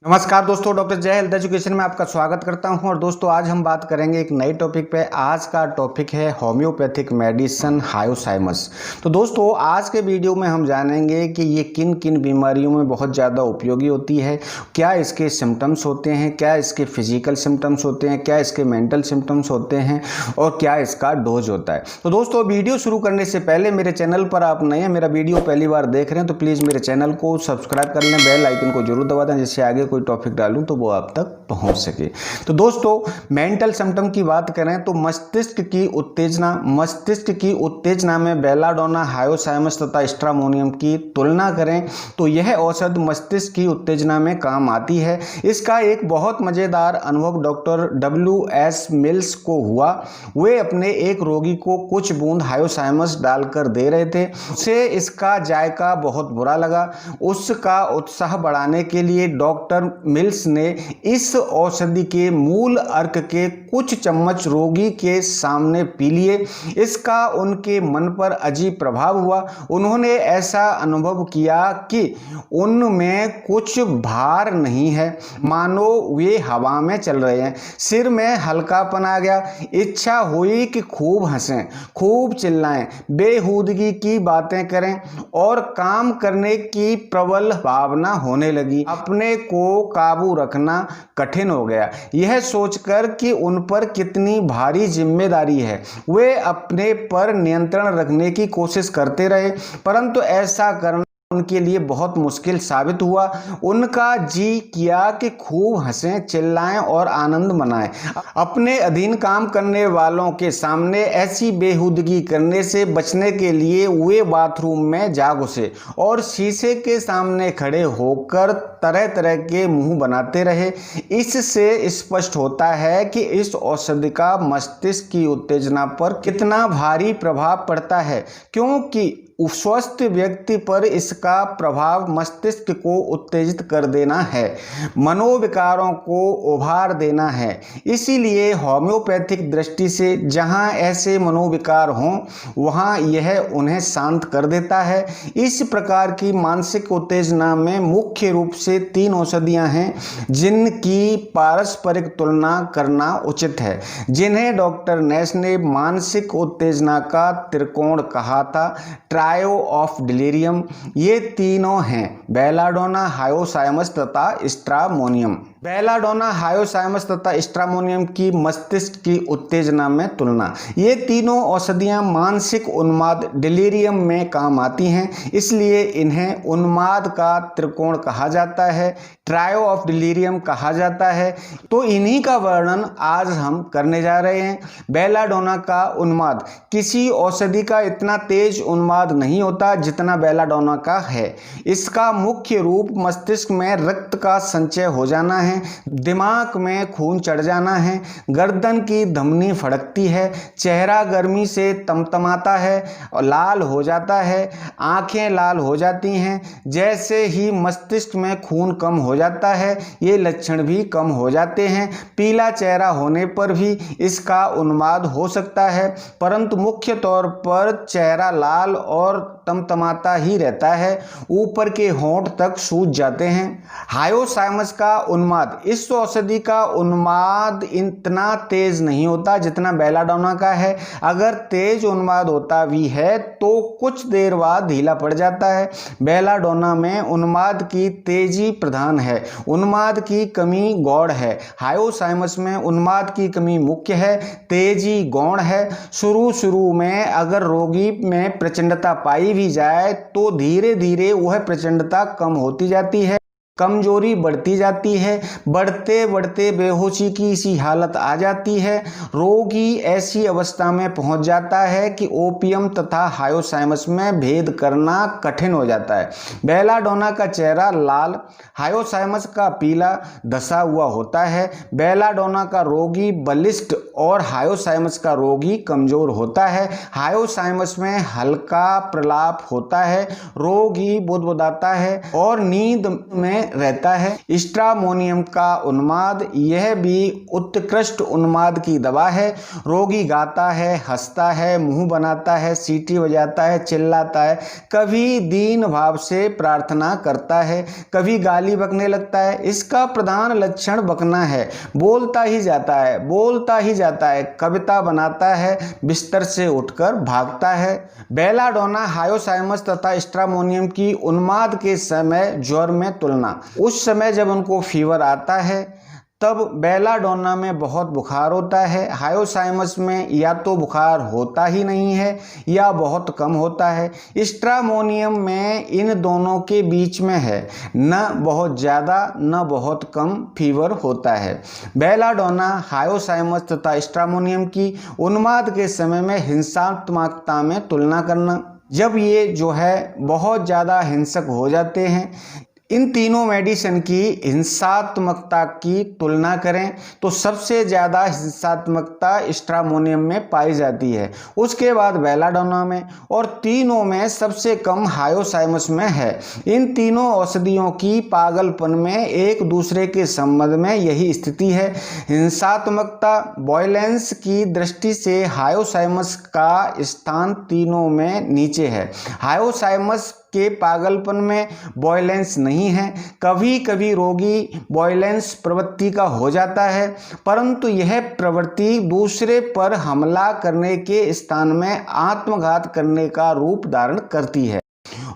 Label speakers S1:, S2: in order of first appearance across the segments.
S1: नमस्कार दोस्तों, डॉक्टर जय हेल्थ एजुकेशन में आपका स्वागत करता हूं। और दोस्तों आज हम बात करेंगे एक नई टॉपिक पे। आज का टॉपिक है होम्योपैथिक मेडिसिन हायोसाइमस। तो दोस्तों आज के वीडियो में हम जानेंगे कि ये किन किन बीमारियों में बहुत ज़्यादा उपयोगी होती है, क्या इसके सिम्टम्स होते हैं, क्या इसके फिजिकल सिम्टम्स होते हैं, क्या इसके मेंटल सिम्टम्स होते हैं और क्या इसका डोज होता है। तो दोस्तों वीडियो शुरू करने से पहले मेरे चैनल पर आप नए हैं, मेरा वीडियो पहली बार देख रहे हैं तो प्लीज़ मेरे चैनल को सब्सक्राइब कर लें, बेल आइकन को जरूर दबा दें जिससे आगे कोई टॉपिक डालूं तो वो आप तक पहुंच सके। तो दोस्तों मेंटल सिम्टम की बात करें तो मस्तिष्क की उत्तेजना में बेलाडोना, हायोसाइमस तथा स्ट्रामोनियम की तुलना करें तो यह औषध मस्तिष्क की उत्तेजना में काम आती है। इसका एक बहुत मजेदार अनुभव डॉक्टर W.S. मिल्स को हुआ। वे अपने एक रोगी को कुछ बूंद हायोसाइमस डालकर दे रहे थे। उसे इसका जायका बहुत बुरा लगा। उसका उत्साह बढ़ाने के लिए डॉक्टर मिल्स ने इस औषधि के मूल अर्क के कुछ चम्मच रोगी के सामने पी लिए। इसका उनके मन पर अजीब प्रभाव हुआ। उन्होंने ऐसा अनुभव किया कि उनमें कुछ भार नहीं है, मानो वे हवा में चल रहे हैं। सिर में हल्कापन आ गया। इच्छा हुई कि खूब हंसें, खूब चिल्लाएं, बेहूदगी की बातें करें और काम करने की प्रबल भावना होने लगी। अपने को काबू रखना कठिन हो गया। यह सोचकर कि उन पर कितनी भारी जिम्मेदारी है, वे अपने पर नियंत्रण रखने की कोशिश करते रहे, परंतु ऐसा करना उनके लिए बहुत मुश्किल साबित हुआ। उनका जी किया कि खूब हंसें, चिल्लाएं और आनंद मनाएं। अपने अधीन काम करने वालों के सामने ऐसी बेहूदगी करने से बचने के लिए वे बाथरूम में जा घुसे और शीशे के सामने खड़े होकर तरह तरह के मुंह बनाते रहे। इससे स्पष्ट होता है कि इस औषधि का मस्तिष्क की उत्तेजना पर कितना भारी प्रभाव पड़ता है, क्योंकि स्वस्थ व्यक्ति पर इसका प्रभाव मस्तिष्क को उत्तेजित कर देना है, मनोविकारों को उभार देना है। इसीलिए होम्योपैथिक दृष्टि से जहां ऐसे मनोविकार हों वहां यह उन्हें शांत कर देता है। इस प्रकार की मानसिक उत्तेजना में मुख्य रूप से 3 औषधियां हैं जिनकी पारस्परिक तुलना करना उचित है, जिन्हें डॉक्टर नैश ने मानसिक उत्तेजना का त्रिकोण कहा था, ट्रायो ऑफ डिलीरियम। ये तीनों हैं बेलाडोना, हायोसाइमस तथा स्ट्रामोनियम। बेलाडोना, हायोसाइमस तथा स्ट्रामोनियम की मस्तिष्क की उत्तेजना में तुलना। ये तीनों औषधियां मानसिक उन्माद डिलीरियम में काम आती हैं, इसलिए इन्हें उन्माद का त्रिकोण कहा जाता है, ट्रायो ऑफ डिलीरियम कहा जाता है। तो इन्हीं का वर्णन आज हम करने जा रहे हैं। बेलाडोना का उन्माद। किसी औषधि का इतना तेज उन्माद नहीं होता जितना बेलाडोना का है। इसका मुख्य रूप मस्तिष्क में रक्त का संचय हो जाना है, दिमाग में खून चढ़ जाना है, गर्दन की धमनी फड़कती है, चेहरा गर्मी से तमतमाता है और लाल हो जाता है, आंखें लाल हो जाती हैं। जैसे ही मस्तिष्क में खून कम हो जाता है ये लक्षण भी कम हो जाते हैं। पीला चेहरा होने पर भी इसका उन्माद हो सकता है, परंतु मुख्य तौर पर चेहरा लाल और तमतमाता ही रहता है, ऊपर के होंठ तक सूज जाते हैं। हायोसाइमस का उन्माद। इस औषधि का उन्माद इतना तेज नहीं होता जितना बेलाडोना का है। अगर तेज उन्माद होता भी है तो कुछ देर बाद ढीला पड़ जाता है। बेलाडोना में उन्माद की तेजी प्रधान है, उन्माद की कमी गौण है। हायोसाइमस में उन्माद की कमी मुख्य है, तेजी गौण है। शुरू में अगर रोगी में प्रचंडता पाई भी जाए तो धीरे धीरे वह प्रचंडता कम होती जाती है, कमजोरी बढ़ती जाती है, बढ़ते बढ़ते बेहोशी की सी हालत आ जाती है। रोगी ऐसी अवस्था में पहुंच जाता है कि ओपियम तथा हायोसाइमस में भेद करना कठिन हो जाता है। बेलाडोना का चेहरा लाल, हायोसाइमस का पीला धसा हुआ होता है। बेलाडोना का रोगी बलिष्ठ और हायोसाइमस का रोगी कमजोर होता है। हायोसाइमस में हल्का प्रलाप होता है, रोगी बुदबुदाता है और नींद में रहता है। स्ट्रामोनियम का उन्माद, यह भी उत्कृष्ट उन्माद की दवा है। रोगी गाता है, हंसता है, मुंह बनाता है, सीटी बजाता है, चिल्लाता है, कभी दीन भाव से प्रार्थना करता है, कभी गाली बकने लगता है। इसका प्रधान लक्षण बकना है, बोलता ही जाता है, बोलता ही जाता है, कविता बनाता है, बिस्तर से उठकर भागता है। बेलाडोना हायोसाइमस तथा स्ट्रामोनियम की उन्माद के समय ज्वर में तुलना। उस समय जब उनको फीवर आता है तब बेलाडोना में बहुत बुखार होता है। हायोसाइमस में या तो बुखार होता ही नहीं है या बहुत कम होता है। स्ट्रामोनियम में इन दोनों के बीच में है, न बहुत ज़्यादा न बहुत कम फीवर होता है। बेलाडोना हायोसाइमस तथा स्ट्रामोनियम की उन्माद के समय में हिंसात्मकता में तुलना करना। जब ये जो है बहुत ज़्यादा हिंसक हो जाते हैं, इन तीनों मेडिसिन की हिंसात्मकता की तुलना करें तो सबसे ज़्यादा हिंसात्मकता स्ट्रामोनियम में पाई जाती है, उसके बाद बेलाडोना में, और तीनों में सबसे कम हायोसाइमस में है। इन तीनों औषधियों की पागलपन में एक दूसरे के संबंध में यही स्थिति है। हिंसात्मकता वॉयलेंस की दृष्टि से हायोसाइमस का स्थान तीनों में नीचे है। हायोसाइमस के पागलपन में वॉयलेंस नहीं है। कभी कभी रोगी वॉयलेंस प्रवृत्ति का हो जाता है, परंतु यह प्रवृत्ति दूसरे पर हमला करने के स्थान में आत्मघात करने का रूप धारण करती है।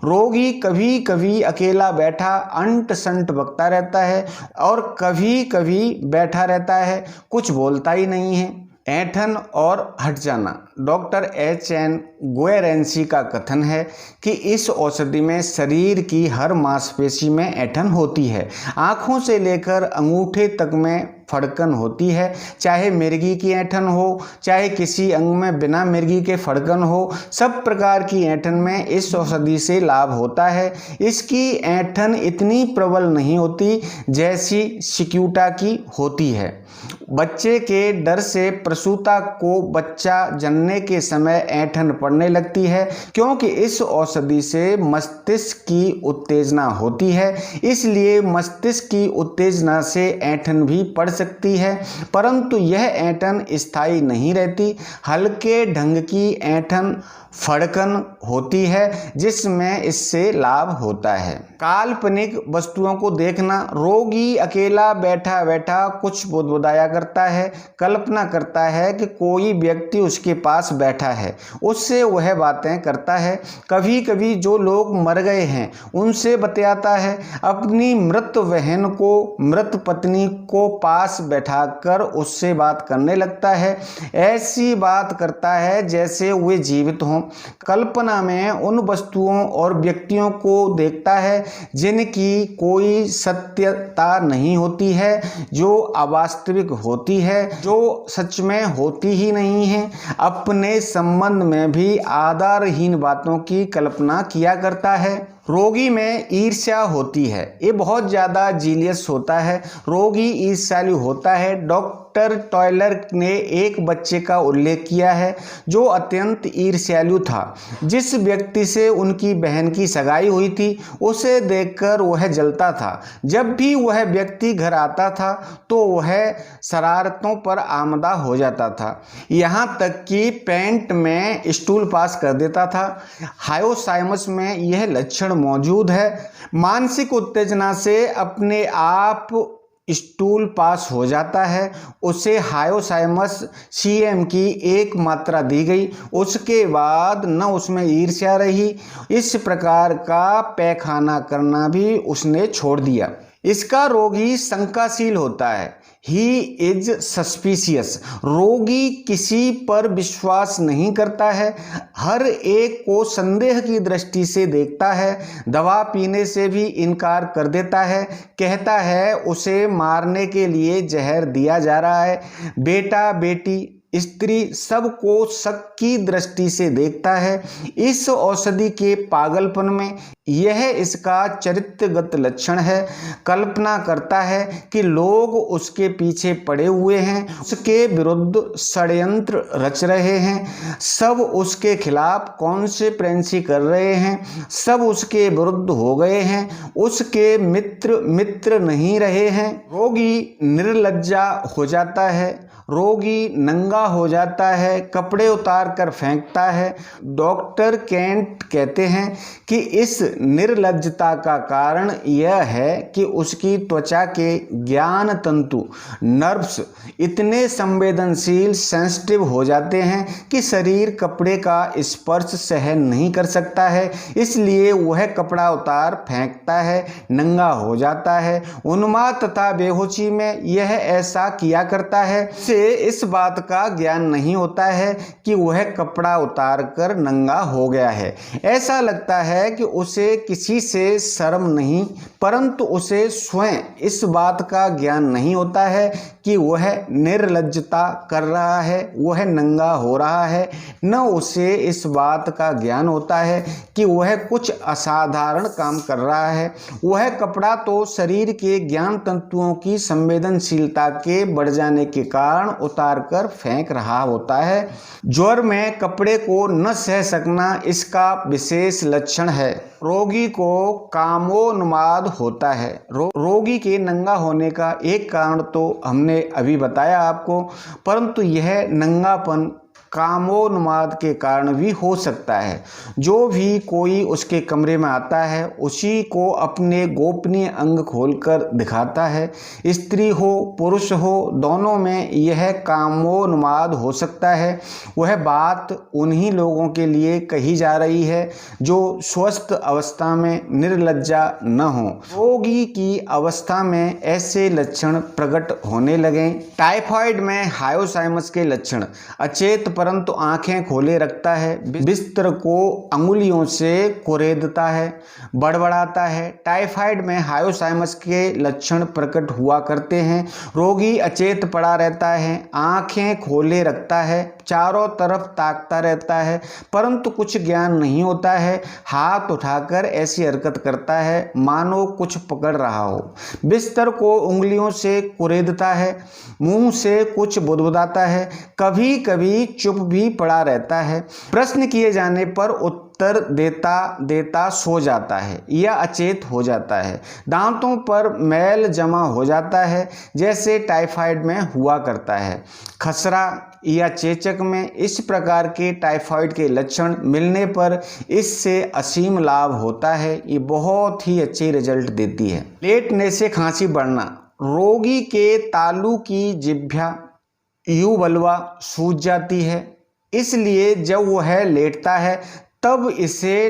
S1: रोगी कभी कभी अकेला बैठा अंट संट बकता रहता है और कभी कभी बैठा रहता है, कुछ बोलता ही नहीं है। ऐंठन और हट जाना। Doctor H.N. गुएरेंसी का कथन है कि इस औषधि में शरीर की हर मांसपेशी में ऐंठन होती है। आँखों से लेकर अंगूठे तक में फड़कन होती है, चाहे मिर्गी की ऐंठन हो, चाहे किसी अंग में बिना मिर्गी के फड़कन हो, सब प्रकार की ऐंठन में इस औषधि से लाभ होता है। इसकी ऐंठन इतनी प्रबल नहीं होती जैसी सिक्यूटा की होती है। बच्चे के डर से प्रसूता को बच्चा जनने के समय ऐंठन पड़ने लगती है, क्योंकि इस औषधि से मस्तिष्क की उत्तेजना होती है, इसलिए मस्तिष्क की उत्तेजना से ऐंठन भी पड़ सकती है, परंतु यह ऐंठन स्थायी नहीं रहती। हल्के ढंग की ऐंठन फड़कन होती है जिसमें इससे लाभ होता है। काल्पनिक वस्तुओं को देखना। रोगी अकेला बैठा बैठा कुछ बुदबुदाया करता है, कल्पना करता है कि कोई व्यक्ति उसके पास बैठा है, उससे वह बातें करता है। कभी कभी जो लोग मर गए हैं उनसे बतियाता है। अपनी मृत बहन को, मृत पत्नी को पास बैठाकर उससे बात करने लगता है। ऐसी बात करता है जैसे वे जीवित हों। कल्पना में उन वस्तुओं और व्यक्तियों को देखता है जिनकी कोई सत्यता नहीं होती है, जो अवास्तविक होती है, जो सच में होती ही नहीं है। अपने संबंध में भी आधारहीन बातों की कल्पना किया करता है। रोगी में ईर्ष्या होती है, ये बहुत ज़्यादा जीलियस होता है, रोगी ईर्ष्यालु होता है। डॉक्टर टॉयलर ने एक बच्चे का उल्लेख किया है जो अत्यंत ईर्ष्यालु था। जिस व्यक्ति से उनकी बहन की सगाई हुई थी उसे देखकर वह जलता था। जब भी वह व्यक्ति घर आता था तो वह शरारतों पर आमदा हो जाता था, यहाँ तक कि पैंट में स्टूल पास कर देता था। हायोसाइमस में यह लक्षण मौजूद है। मानसिक उत्तेजना से अपने आप स्टूल पास हो जाता है, उसे हायोसाइमस CM की एक मात्रा दी गई, उसके बाद न उसमें ईर्ष्या रही, इस प्रकार का पैखाना करना भी उसने छोड़ दिया। इसका रोगी शंकाशील होता है, ही इज सस्पिशियस। रोगी किसी पर विश्वास नहीं करता है, हर एक को संदेह की दृष्टि से देखता है, दवा पीने से भी इनकार कर देता है, कहता है उसे मारने के लिए जहर दिया जा रहा है। बेटा बेटी स्त्री सबको शक की दृष्टि से देखता है। इस औषधि के पागलपन में यह इसका चरित्रगत लक्षण है। कल्पना करता है कि लोग उसके पीछे पड़े हुए हैं, उसके विरुद्ध षड्यंत्र रच रहे हैं, सब उसके खिलाफ कॉन्स्पिरेसी कर रहे हैं, सब उसके विरुद्ध हो गए हैं, उसके मित्र नहीं रहे हैं। रोगी निर्लज्जा हो जाता है, रोगी नंगा हो जाता है, कपड़े उतार कर फेंकता है। डॉक्टर केंट कहते हैं कि इस निर्लज्जता का कारण यह है कि उसकी त्वचा के ज्ञान तंतु नर्व्स इतने संवेदनशील सेंसिटिव हो जाते हैं कि शरीर कपड़े का स्पर्श सहन नहीं कर सकता है, इसलिए वह कपड़ा उतार फेंकता है, नंगा हो जाता है। उन्माद तथा बेहोशी में यह ऐसा किया करता है। इस बात का ज्ञान नहीं होता है कि वह कपड़ा उतार कर नंगा हो गया है। ऐसा लगता है कि उसे किसी से शर्म नहीं, परंतु उसे स्वयं इस बात का ज्ञान नहीं होता है कि वह निर्लज्जता कर रहा है, वह नंगा हो रहा है। न उसे इस बात का ज्ञान होता है कि वह कुछ असाधारण काम कर रहा है। वह कपड़ा तो शरीर के ज्ञान तंतुओं की संवेदनशीलता के बढ़ जाने के कारण उतार कर फेंक रहा होता है। ज्वर में कपड़े को न सह सकना इसका विशेष लक्षण है। रोगी को कामोन्माद होता है। रोगी के नंगा होने का एक कारण तो हमने अभी बताया आपको, परंतु यह नंगापन कामोन्माद के कारण भी हो सकता है। जो भी कोई उसके कमरे में आता है उसी को अपने गोपनीय अंग खोलकर दिखाता है। स्त्री हो पुरुष हो, दोनों में यह कामोन्माद हो सकता है। वह बात उन्हीं लोगों के लिए कही जा रही है जो स्वस्थ अवस्था में निर्लज्जा न हो। रोगी की अवस्था में ऐसे लक्षण प्रकट होने लगे। टाइफाइड में हायोसाइमस के लक्षण: अचेत परंतु आंखें खोले रखता है, बिस्तर को अंगुलियों से कुरेदता है, बड़बड़ाता है। टाइफाइड में हायोसाइमस के लक्षण प्रकट हुआ करते हैं। रोगी अचेत पड़ा रहता है, आंखें खोले रखता है, चारों तरफ ताकता रहता है, परंतु कुछ ज्ञान नहीं होता है। हाथ उठाकर ऐसी हरकत करता है मानो कुछ पकड़ रहा हो। बिस्तर को उंगलियों से कुरेदता है, मुंह से कुछ बुदबुदाता है, कभी कभी चुप भी पड़ा रहता है। प्रश्न किए जाने पर उत्तर देता सो जाता है या अचेत हो जाता है। दांतों पर मैल जमा हो जाता है जैसे टाइफाइड में हुआ करता है। खसरा या चेचक में इस प्रकार के टाइफाइड के लक्षण मिलने पर इससे असीम लाभ होता है। ये बहुत ही अच्छे रिजल्ट देती है। लेटने से खांसी बढ़ना: रोगी के तालू की जिह्वा युवल्वा सूज जाती है, इसलिए जब वह लेटता है तब इसे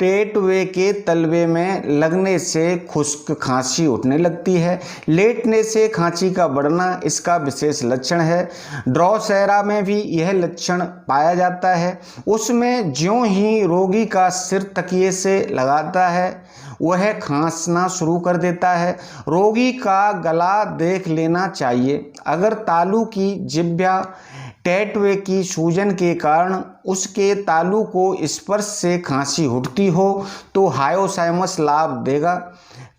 S1: टेटवे के तलवे में लगने से खुश्क खांसी उठने लगती है। लेटने से खांसी का बढ़ना इसका विशेष लक्षण है। ड्रॉसेरा में भी यह लक्षण पाया जाता है। उसमें ज्यों ही रोगी का सिर तकिए से लगाता है वह खांसना शुरू कर देता है। रोगी का गला देख लेना चाहिए। अगर तालू की जिह्वा टेटवे की सूजन के कारण उसके तालू को स्पर्श से खांसी उठती हो तो हायोसाइमस लाभ देगा।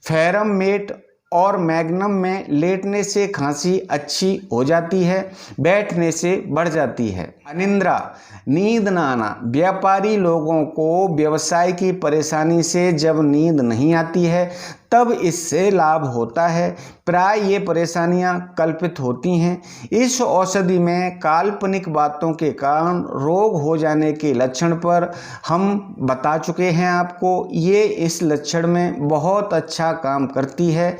S1: फेरम मेट और मैग्नम में लेटने से खांसी अच्छी हो जाती है, बैठने से बढ़ जाती है। अनिद्रा, नींद न आना: व्यापारी लोगों को व्यवसाय की परेशानी से जब नींद नहीं आती है तब इससे लाभ होता है। प्राय ये परेशानियां कल्पित होती हैं। इस औषधि में काल्पनिक बातों के कारण रोग हो जाने के लक्षण पर हम बता चुके हैं आपको। ये इस लक्षण में बहुत अच्छा काम करती है।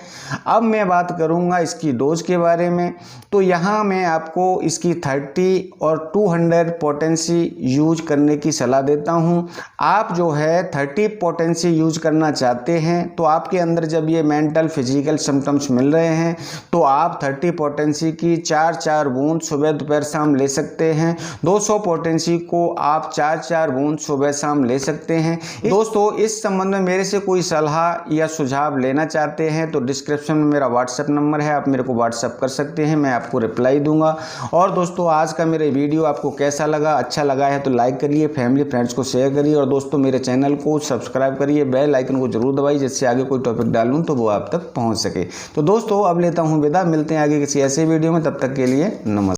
S1: अब मैं बात करूंगा इसकी डोज के बारे में। तो यहाँ मैं आपको इसकी 30 और 200 पोटेंसी यूज करने की सलाह देता हूँ। आप जो है 30 पोटेंसी यूज करना चाहते हैं तो आपके अंदर अंदर जब ये मेंटल फिजिकल सिम्टम्स मिल रहे हैं तो आप 30 पोटेंसी की 4-4 बूंद सुबह दोपहर शाम ले सकते हैं। 200 पोटेंसी को आप 4-4 बूंद सुबह शाम ले सकते हैं। दोस्तों इस संबंध में मेरे से कोई सलाह या सुझाव लेना चाहते हैं तो डिस्क्रिप्शन में मेरा व्हाट्सएप नंबर है, आप मेरे को व्हाट्सएप कर सकते हैं, मैं आपको रिप्लाई दूंगा। और दोस्तों आज का मेरा वीडियो आपको कैसा लगा, अच्छा लगा है तो लाइक करिए, फैमिली फ्रेंड्स को शेयर करिए और दोस्तों मेरे चैनल को सब्सक्राइब करिए, बेल आइकन को जरूर दबाइए जिससे आगे कोई टॉपिक डालूं तो वो आप तक पहुंच सके। तो दोस्तों अब लेता हूं विदा, मिलते हैं आगे किसी ऐसे वीडियो में, तब तक के लिए नमस्कार।